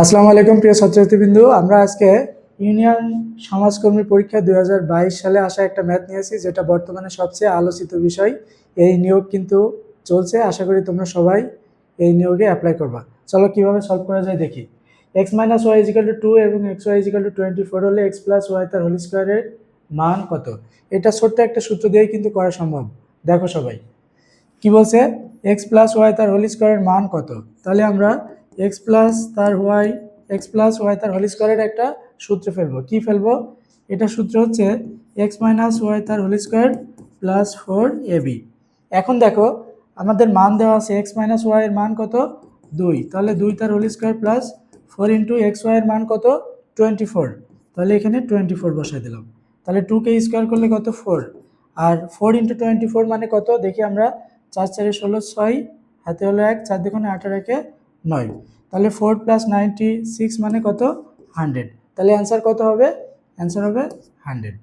আসসালামু আলাইকুম প্রিয় ছাত্রছাত্রীবৃন্দ, আমরা আজকে ইউনিয়ন সমাজকর্মী পরীক্ষা 2022 সালে আসা একটা ম্যাথ নিয়েছি, যেটা বর্তমানে সবচেয়ে আলোচিত বিষয়। এই নিয়োগ কিন্তু চলছে, আশা করি তোমরা সবাই এই নিয়োগে অ্যাপ্লাই করবা। চলো কিভাবে সলভ করা যায় দেখি। x minus Y is equal to 2 এবং এক্স ওয়াই ইজিক্যাল টু 24 হলে এক্স প্লাস ওয়াই তার হোল স্কোয়ারের মান কত? এটা ছোট্ট একটা সূত্র দিয়েই কিন্তু করা সম্ভব। দেখো সবাই কি বলছে, এক্স প্লাস ওয়াই তার হোল স্কোয়ারের মান কত। তাহলে আমরা এক্স প্লাস ওয়াই তার হোল স্কোয়ারের একটা সূত্র ফেলবো। কি ফেলবো? এটা সূত্র হচ্ছে এক্স মাইনাস ওয়াই তার হোল স্কোয়ার প্লাস 4ab। এখন দেখো আমাদের মান দেওয়া আছে এক্স মাইনাস ওয়াই এর মান কত? 2। তাহলে 2 তার whole square plus 4 into X Y এর মান কত? 24। তাহলে এখানে 24 বসাই দিলাম। তাহলে 2কে স্কোয়ার করলে কত? 4। আর 4 ইন্টু 24 মানে কত দেখি আমরা। 4 4 16 6, হাতে হলো 1, 4 2 18 একে 9। তাহলে 4 প্লাস 96 মানে কত? 100। তাহলে অ্যান্সার কত হবে? অ্যান্সার হবে 100।